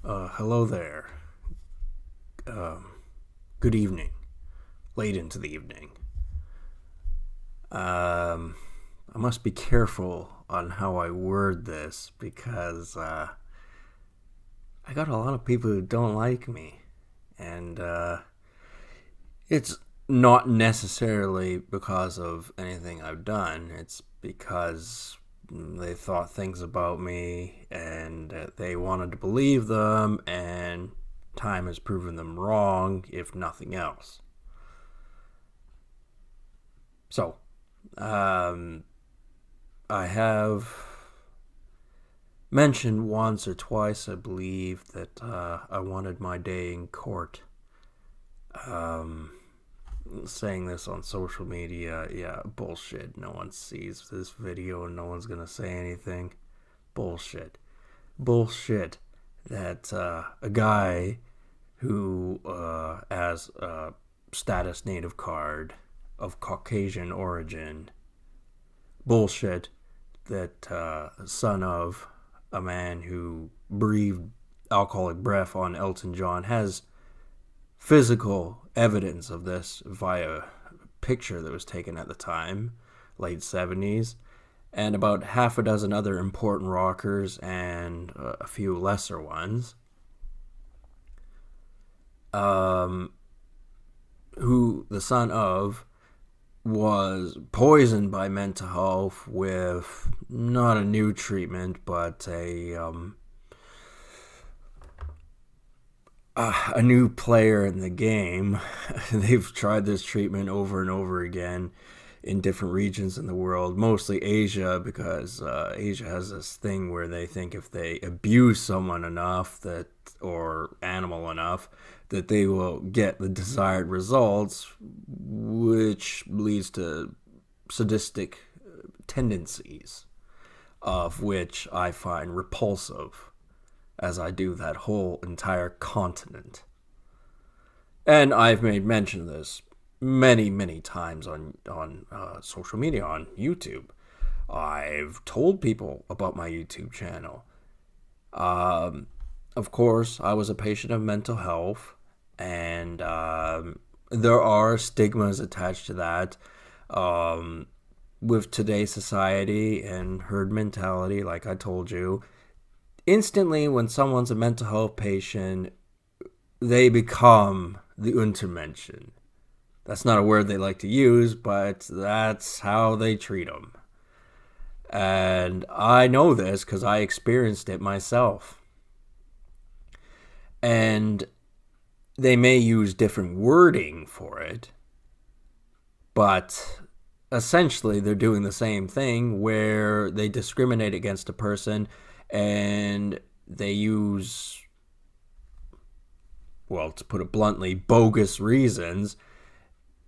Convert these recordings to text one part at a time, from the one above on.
Hello there. Good evening. Late into the evening. I must be careful on how I word this because I got a lot of people who don't like me. And it's not necessarily because of anything I've done, it's because they thought things about me and they wanted to believe them, and time has proven them wrong, if nothing else. So, um, I have mentioned once or twice, I believe, that I wanted my day in court. Um, Saying this on social media, yeah, bullshit. No one sees this video and no one's gonna say anything. Bullshit. Bullshit. That a guy who has a status native card of Caucasian origin, bullshit, that son of a man who breathed alcoholic breath on Elton John, has physical evidence of this via a picture that was taken at the time, late 70s, and about half a dozen other important rockers and a few lesser ones, um, who the son of was poisoned by mental health with not a new treatment, but a new player in the game. They've tried this treatment over and over again in different regions in the world, mostly Asia, because Asia has this thing where they think if they abuse someone enough that, or animal enough, that they will get the desired results, which leads to sadistic tendencies, of which I find repulsive, as I do that whole entire continent. And I've made mention of this many, many times on social media, on YouTube. I've told people about my YouTube channel. Of course, I was a patient of mental health, and there are stigmas attached to that. Um, with today's society and herd mentality, like I told you, instantly when someone's a mental health patient, they become the Untermenschen. That's not a word they like to use, but that's how they treat them. And I know this because I experienced it myself. And they may use different wording for it, but essentially they're doing the same thing where they discriminate against a person and they use, well, to put it bluntly, bogus reasons.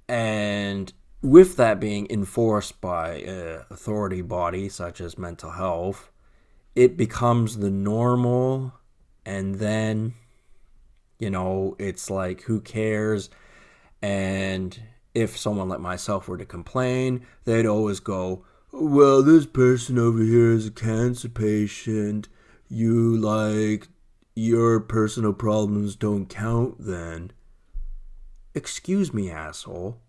And with that being enforced by an authority body such as mental health, it becomes the normal. And then, it's like, who cares? And if someone like myself were to complain, they'd always go, well, this person over here is a cancer patient. Your personal problems don't count then. Excuse me, asshole.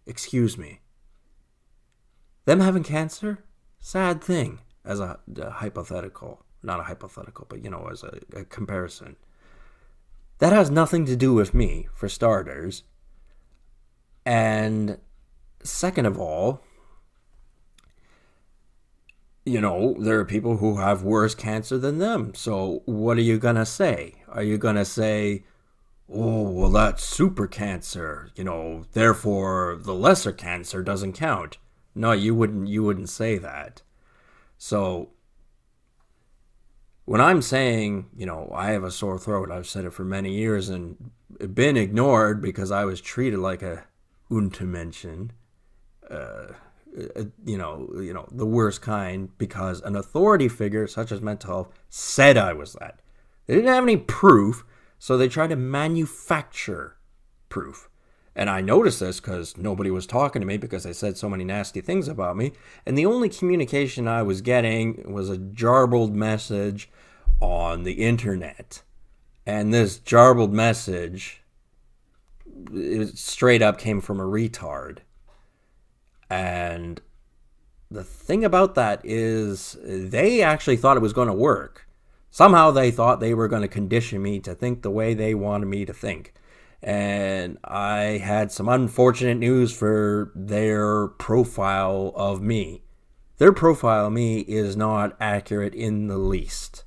Excuse me. Them having cancer? Sad thing. As a hypothetical. Not a hypothetical, but, as a comparison. That has nothing to do with me, for starters. And second of all, there are people who have worse cancer than them. So what are you going to say? Are you going to say, oh, well, that's super cancer, therefore the lesser cancer doesn't count? No, you wouldn't say that. So when I'm saying, I have a sore throat, I've said it for many years and been ignored because I was treated like a Untermenschen, the worst kind, because an authority figure such as mental health said I was that. They didn't have any proof, so they tried to manufacture proof. And I noticed this because nobody was talking to me because they said so many nasty things about me. And the only communication I was getting was a jarbled message on the internet. And this jarbled message, it straight up came from a retard. And the thing about that is they actually thought it was going to work. Somehow they thought they were going to condition me to think the way they wanted me to think. And I had some unfortunate news for their profile of me. Their profile of me is not accurate in the least.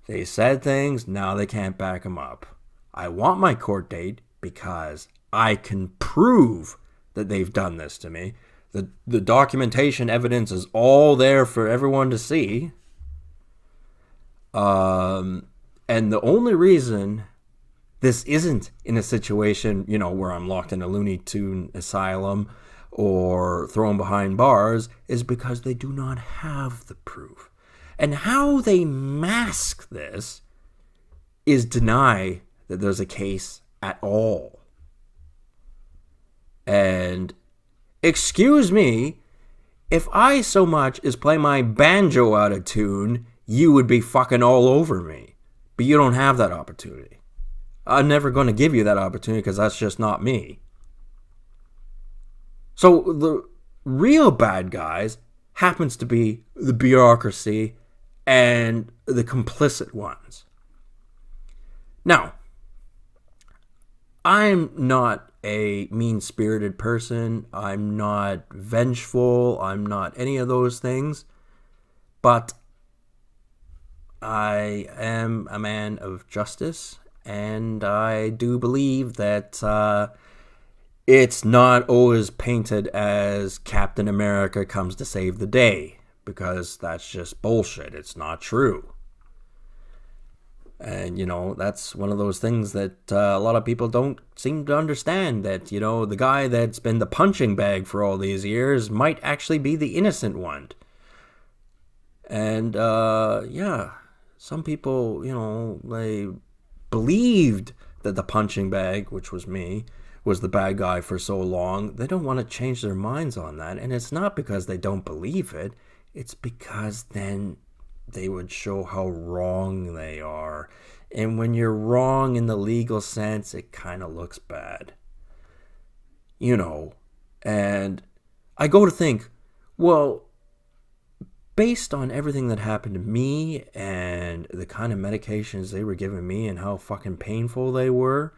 They said things, now they can't back them up. I want my court date because I can prove that they've done this to me. The documentation evidence is all there for everyone to see. And the only reason this isn't in a situation, where I'm locked in a Looney Tune asylum or thrown behind bars is because they do not have the proof. And how they mask this is deny that there's a case at all. And excuse me, if I so much as play my banjo out of tune, you would be fucking all over me. But you don't have that opportunity. I'm never going to give you that opportunity because that's just not me. So the real bad guys happens to be the bureaucracy and the complicit ones. Now, I'm not a mean-spirited person. I'm not vengeful. I'm not any of those things. But I am a man of justice, and I do believe that it's not always painted as Captain America comes to save the day, because that's just bullshit. It's not true. And, that's one of those things that a lot of people don't seem to understand, that, the guy that's been the punching bag for all these years might actually be the innocent one. And, some people, they believed that the punching bag, which was me, was the bad guy for so long. They don't want to change their minds on that. And it's not because they don't believe it. It's because then they would show how wrong they are. And when you're wrong in the legal sense, it kind of looks bad. And I go to think, well, based on everything that happened to me and the kind of medications they were giving me and how fucking painful they were,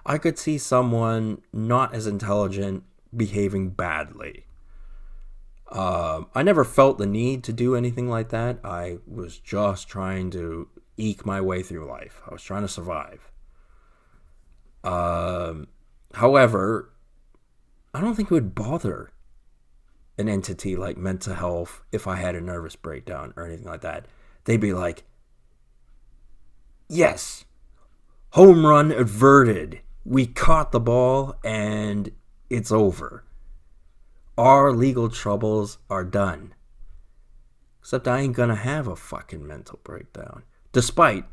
I could see someone not as intelligent behaving badly. I never felt the need to do anything like that. I was just trying to eke my way through life. I was trying to survive. However, I don't think it would bother an entity like mental health if I had a nervous breakdown or anything like that. They'd be like, yes, home run averted. We caught the ball and it's over. Our legal troubles are done. Except I ain't gonna have a fucking mental breakdown. Despite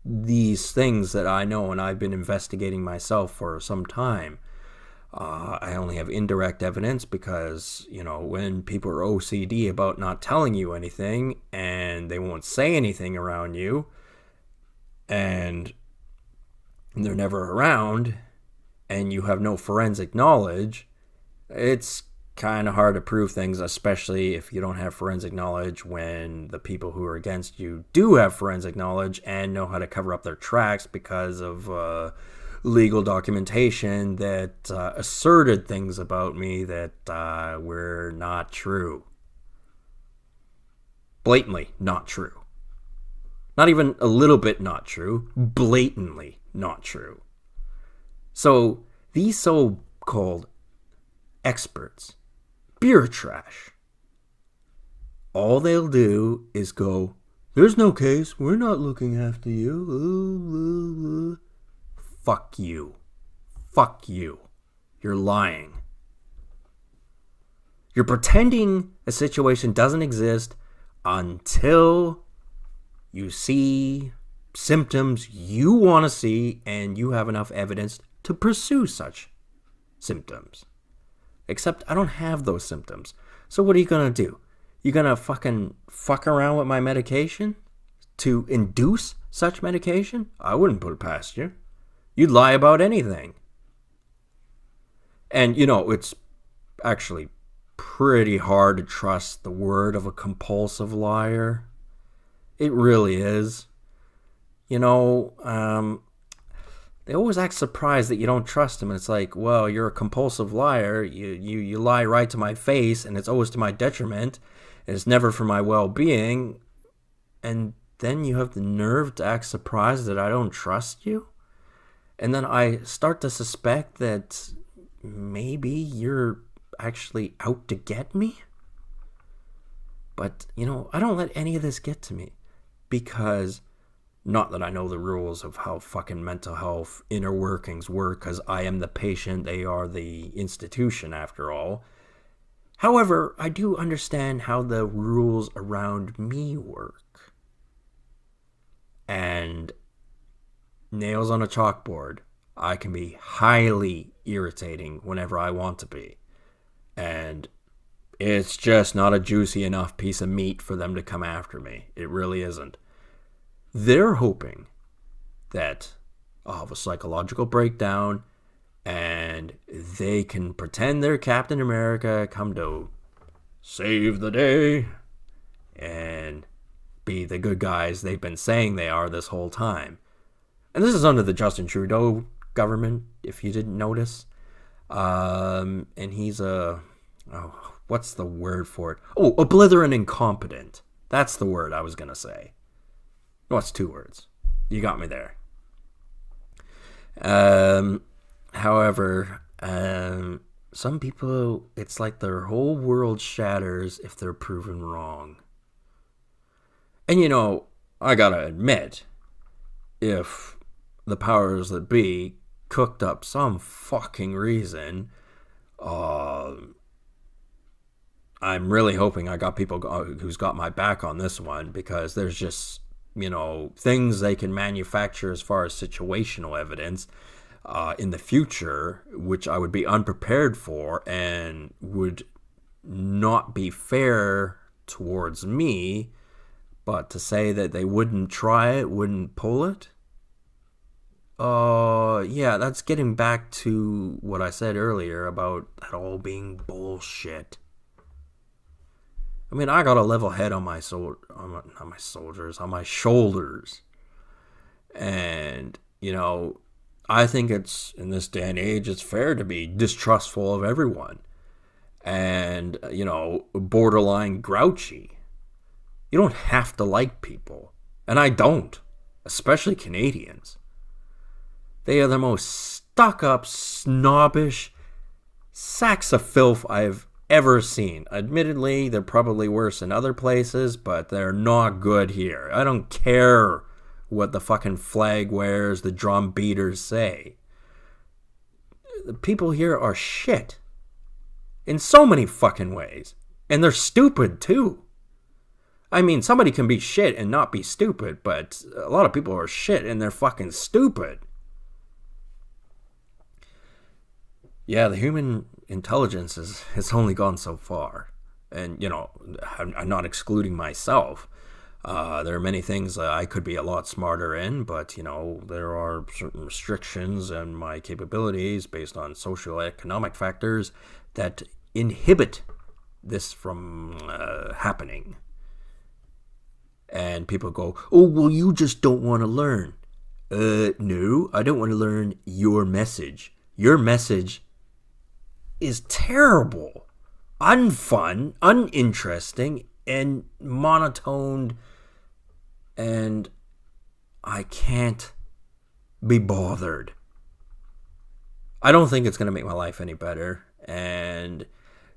these things that I know and I've been investigating myself for some time. I only have indirect evidence because, when people are OCD about not telling you anything and they won't say anything around you and they're never around and you have no forensic knowledge, it's kind of hard to prove things, especially if you don't have forensic knowledge when the people who are against you do have forensic knowledge and know how to cover up their tracks because of legal documentation that asserted things about me that were not true. Blatantly not true. Not even a little bit not true. Blatantly not true. So these so-called experts, beer trash, all they'll do is go, there's no case, we're not looking after you. Fuck you. Fuck you. You're lying. You're pretending a situation doesn't exist until you see symptoms you want to see and you have enough evidence to pursue such symptoms. Except I don't have those symptoms. So what are you going to do? You going to fucking fuck around with my medication to induce such medication? I wouldn't put it past you. You'd lie about anything. And, it's actually pretty hard to trust the word of a compulsive liar. It really is. They always act surprised that you don't trust them. And it's like, well, you're a compulsive liar. You lie right to my face, and it's always to my detriment. And it's never for my well-being. And then you have the nerve to act surprised that I don't trust you? And then I start to suspect that maybe you're actually out to get me? But, I don't let any of this get to me. Because, not that I know the rules of how fucking mental health inner workings work, because I am the patient, they are the institution after all. However, I do understand how the rules around me work. And nails on a chalkboard, I can be highly irritating whenever I want to be. And it's just not a juicy enough piece of meat for them to come after me. It really isn't. They're hoping that I'll have a psychological breakdown and they can pretend they're Captain America, come to save the day, and be the good guys they've been saying they are this whole time. And this is under the Justin Trudeau government, if you didn't notice. And he's what's the word for it? Oh, a blithering incompetent. That's the word I was going to say. No, it's 2 words. You got me there. However, some people, it's like their whole world shatters if they're proven wrong. And I gotta admit, if the powers that be cooked up some fucking reason, I'm really hoping I got people who's got my back on this one, because there's just, things they can manufacture as far as situational evidence in the future, which I would be unprepared for and would not be fair towards me. But to say that they wouldn't try it, wouldn't pull it, yeah, that's getting back to what I said earlier about that all being bullshit. I mean, I got a level head on my on my shoulders. And, I think it's, in this day and age, it's fair to be distrustful of everyone. And, borderline grouchy. You don't have to like people. And I don't. Especially Canadians. They are the most stuck-up, snobbish sacks of filth I've ever seen. Admittedly, they're probably worse in other places, but they're not good here. I don't care what the fucking flag wearers, the drum beaters say. The people here are shit. In so many fucking ways. And they're stupid, too. I mean, somebody can be shit and not be stupid, but a lot of people are shit and they're fucking stupid. Yeah, the human intelligence has only gone so far. And, I'm not excluding myself. There are many things I could be a lot smarter in, but, there are certain restrictions on my capabilities based on socioeconomic factors that inhibit this from happening. And people go, oh, well, you just don't want to learn. No, I don't want to learn your message. Your message is terrible, unfun, uninteresting, and monotoned, and I can't be bothered. I don't think it's going to make my life any better, and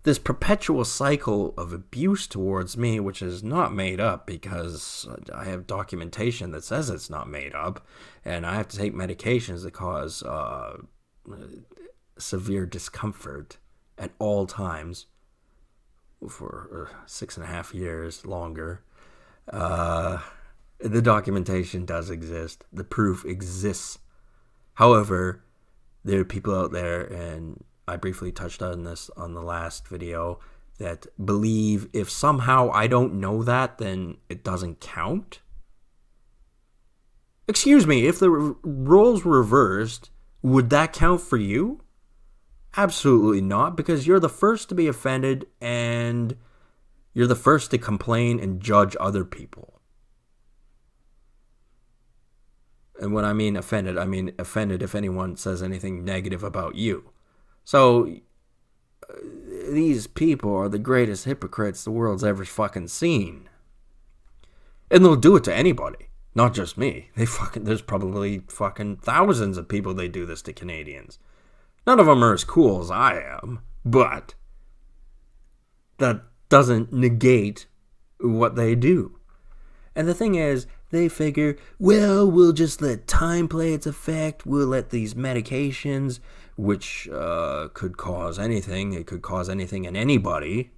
this perpetual cycle of abuse towards me, which is not made up because I have documentation that says it's not made up, and I have to take medications that cause severe discomfort at all times for 6.5 years longer. The documentation does exist. The proof exists. However, there are people out there, and I briefly touched on this on the last video, that believe if somehow I don't know that, then it doesn't count. Excuse me, if the roles were reversed, would that count for you? Absolutely not, because you're the first to be offended and you're the first to complain and judge other people. And when I mean offended if anyone says anything negative about you. So, these people are the greatest hypocrites the world's ever fucking seen. And they'll do it to anybody, not just me. There's probably fucking thousands of people they do this to Canadians. None of them are as cool as I am, but that doesn't negate what they do. And the thing is, they figure, well, we'll just let time play its effect. We'll let these medications, which could cause anything. It could cause anything in anybody.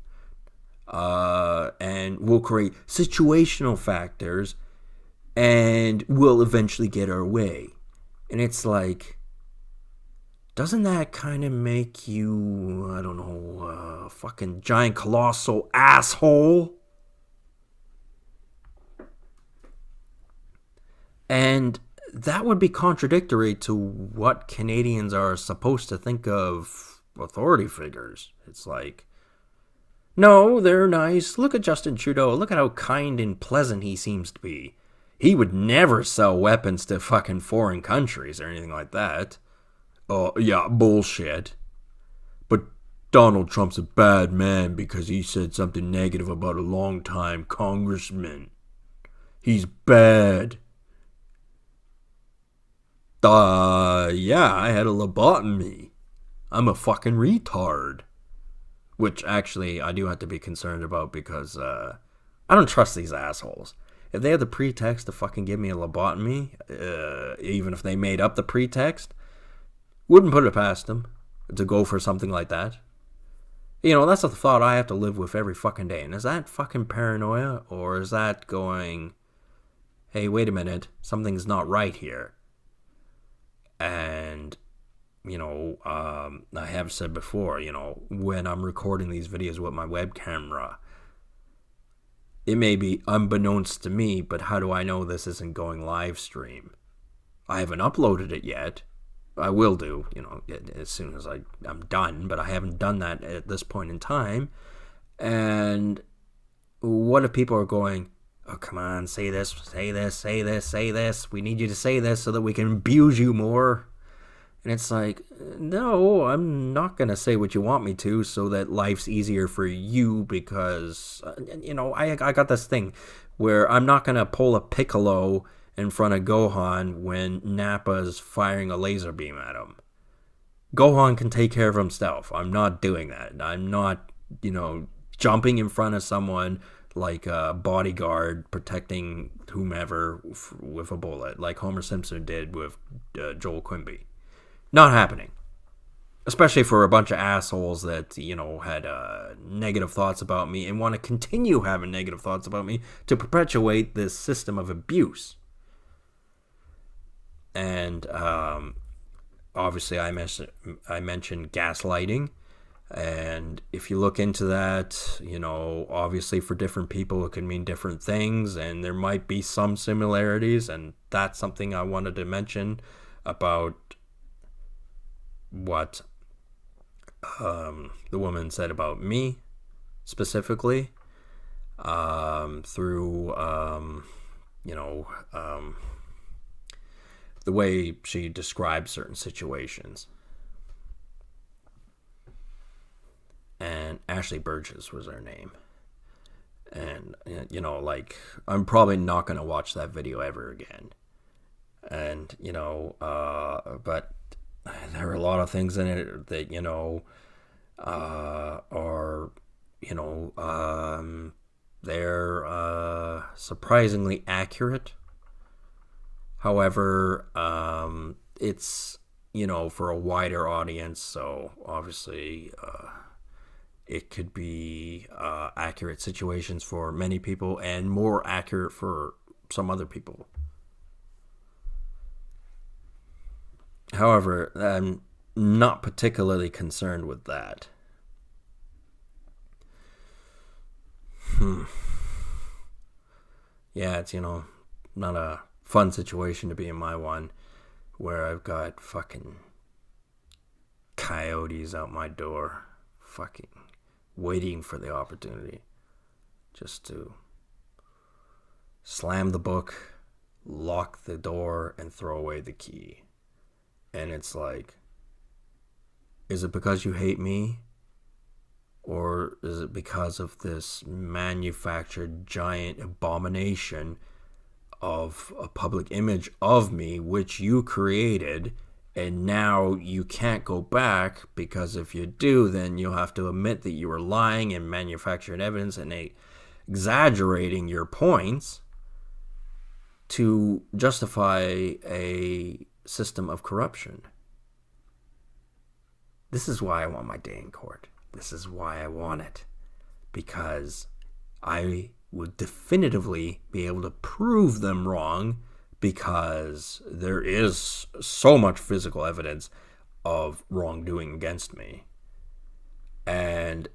And we'll create situational factors, and we'll eventually get our way. And it's like, doesn't that kind of make you, I don't know, fucking giant colossal asshole? And that would be contradictory to what Canadians are supposed to think of authority figures. It's like, no, they're nice. Look at Justin Trudeau. Look at how kind and pleasant he seems to be. He would never sell weapons to fucking foreign countries or anything like that. Oh, yeah, bullshit. But Donald Trump's a bad man because he said something negative about a longtime congressman. He's bad. Yeah, I had a lobotomy. I'm a fucking retard. Which, actually, I do have to be concerned about because I don't trust these assholes. If they have the pretext to fucking give me a lobotomy, even if they made up the pretext, wouldn't put it past them to go for something like that. You know, that's a thought I have to live with every fucking day. And is that fucking paranoia? Or is that going, hey, wait a minute, something's not right here? And, you know, I have said before, you know, when I'm recording these videos with my web camera, it may be unbeknownst to me, but how do I know this isn't going live stream? I haven't uploaded it yet. I will do, you know, as soon as I'm done, but I haven't done that at this point in time. And what if people are going, oh, come on, say this, say this, say this, say this. We need you to say this so that we can abuse you more. And it's like, no, I'm not going to say what you want me to so that life's easier for you because, you know, I got this thing where I'm not going to pull a Piccolo in front of Gohan when Nappa's firing a laser beam at him. Gohan can take care of himself. I'm not doing that. I'm not, you know, jumping in front of someone like a bodyguard protecting whomever with a bullet, like Homer Simpson did with Joel Quimby. Not happening. Especially for a bunch of assholes that, you know, had negative thoughts about me and want to continue having negative thoughts about me to perpetuate this system of abuse. And obviously I mentioned gaslighting. And if you look into that, you know, obviously for different people it can mean different things. And there might be some similarities. And that's something I wanted to mention about what the woman said about me specifically through, you know, the way she described certain situations. And Ashley Burgess was her name. And, you know, like, I'm probably not going to watch that video ever again. And, you know, but there are a lot of things in it that, you know, are, you know, they're surprisingly accurate. However, it's, you know, for a wider audience, so obviously it could be accurate situations for many people and more accurate for some other people. However, I'm not particularly concerned with that. Yeah, it's, you know, not a fun situation to be in my one, where I've got fucking coyotes out my door, fucking waiting for the opportunity just to slam the book, lock the door, and throw away the key. And it's like, is it because you hate me? Or is it because of this manufactured giant abomination of a public image of me, which you created, and now you can't go back, because if you do, then you'll have to admit that you were lying and manufacturing evidence and exaggerating your points to justify a system of corruption. This is why I want my day in court. This is why I want it. Because I would definitively be able to prove them wrong, because there is so much physical evidence of wrongdoing against me. And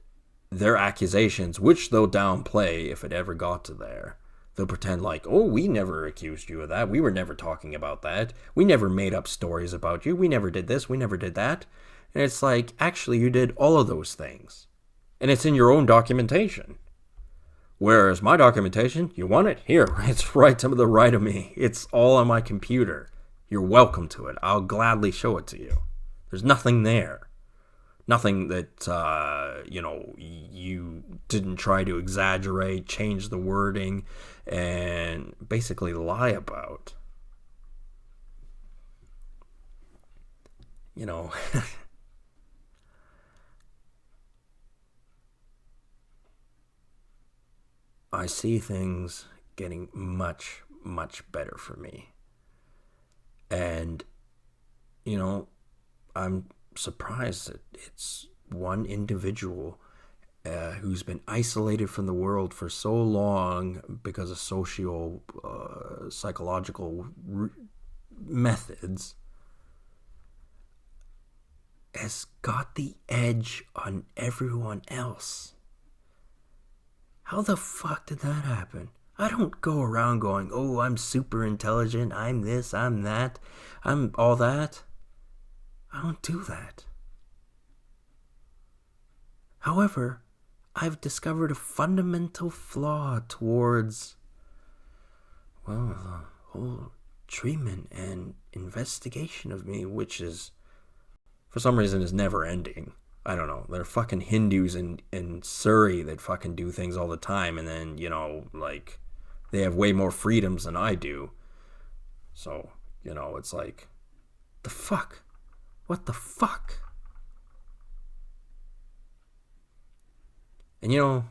their accusations, which they'll downplay if it ever got to there, they'll pretend like, oh, we never accused you of that. We were never talking about that. We never made up stories about you. We never did this. We never did that. And it's like, actually, you did all of those things. And it's in your own documentation. Whereas my documentation, you want it? Here, it's right to the right of me. It's all on my computer. You're welcome to it. I'll gladly show it to you. There's nothing there. Nothing that, you didn't try to exaggerate, change the wording, and basically lie about. I see things getting much, much better for me. And, I'm surprised that it's one individual who's been isolated from the world for so long because of psychological methods has got the edge on everyone else. How the fuck did that happen? I don't go around going, oh, I'm super intelligent, I'm this, I'm that, I'm all that. I don't do that. However, I've discovered a fundamental flaw towards, the whole treatment and investigation of me, which is, for some reason, is never ending. I don't know. There are fucking Hindus in Surrey that fucking do things all the time, and then, they have way more freedoms than I do. So, it's like, the fuck? What the fuck? And,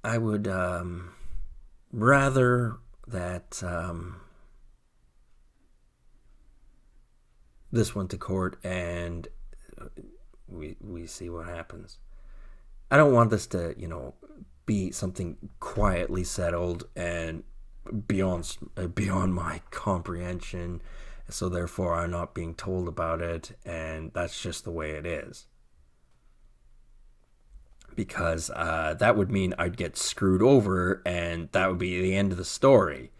I would rather that this went to court and we see what happens. I don't want this to, be something quietly settled and beyond my comprehension, so therefore I'm not being told about it, and that's just the way it is. Because that would mean I'd get screwed over, and that would be the end of the story.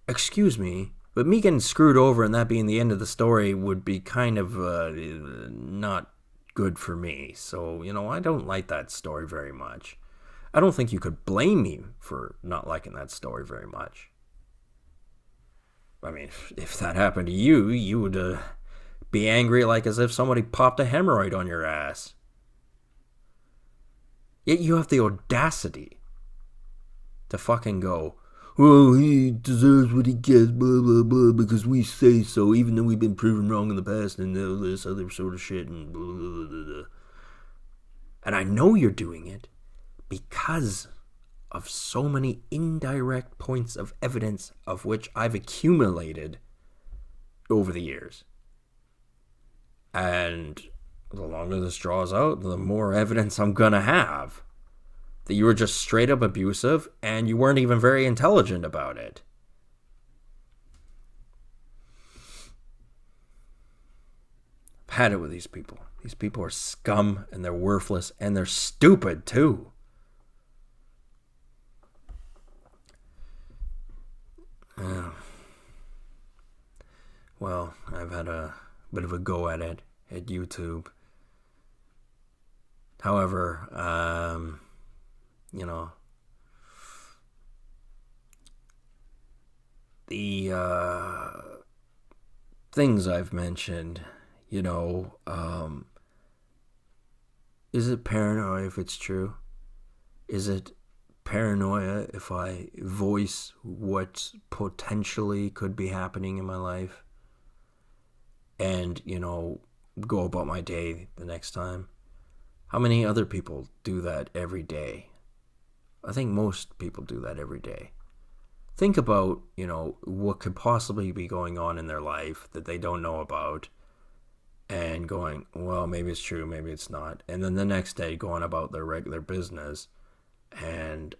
Excuse me, but me getting screwed over and that being the end of the story would be kind of not good for me. So, I don't like that story very much. I don't think you could blame me for not liking that story very much. I mean, if that happened to you, you would be angry like as if somebody popped a hemorrhoid on your ass. Yet you have the audacity to fucking go, well, he deserves what he gets, blah, blah, blah, because we say so, even though we've been proven wrong in the past and all this other sort of shit and blah, blah, blah, blah. And I know you're doing it because of so many indirect points of evidence of which I've accumulated over the years. And the longer this draws out, the more evidence I'm gonna have that you were just straight up abusive and you weren't even very intelligent about it. I've had it with these people. These people are scum and they're worthless and they're stupid too. well, I've had a bit of a go at it at YouTube. However, you know, the things I've mentioned, you know, is it paranoia if it's true? Is it paranoia if I voice what potentially could be happening in my life and, go about my day the next time? How many other people do that every day? I think most people do that every day. Think about, what could possibly be going on in their life that they don't know about and going, well, maybe it's true, maybe it's not. And then the next day going about their regular business and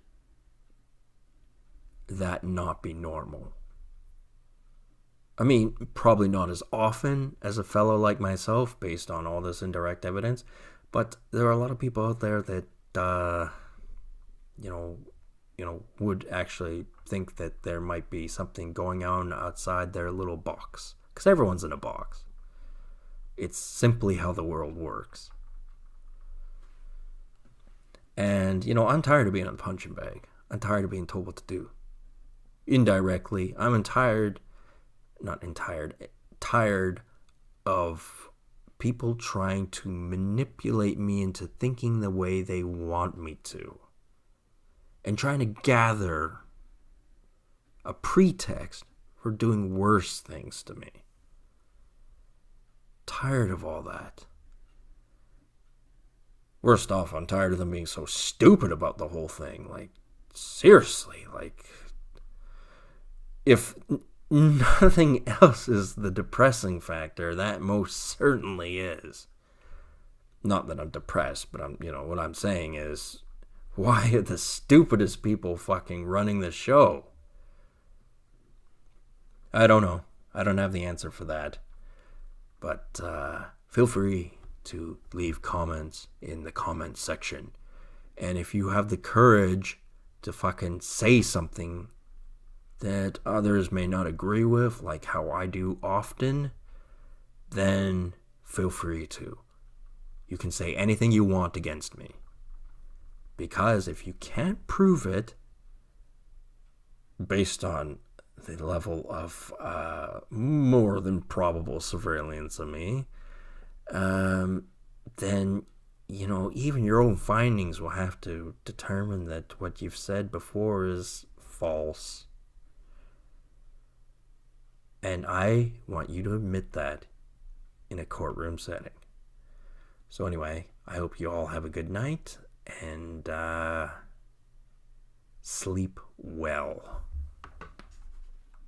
that not be normal. I mean, probably not as often as a fellow like myself based on all this indirect evidence, but there are a lot of people out there that, you know, would actually think that there might be something going on outside their little box. Because everyone's in a box. It's simply how the world works. And, I'm tired of being in a punching bag. I'm tired of being told what to do. Indirectly, tired of people trying to manipulate me into thinking the way they want me to. And trying to gather a pretext for doing worse things to me. Tired of all that. Worst off, I'm tired of them being so stupid about the whole thing. Like, seriously, if nothing else is the depressing factor, that most certainly is. Not that I'm depressed, but what I'm saying is, why are the stupidest people fucking running the show? I don't know. I don't have the answer for that. But feel free to leave comments in the comment section. And if you have the courage to fucking say something that others may not agree with, like how I do often, then feel free to. You can say anything you want against me. Because if you can't prove it, based on the level of more than probable surveillance of me, then, even your own findings will have to determine that what you've said before is false. And I want you to admit that in a courtroom setting. So anyway, I hope you all have a good night and sleep well.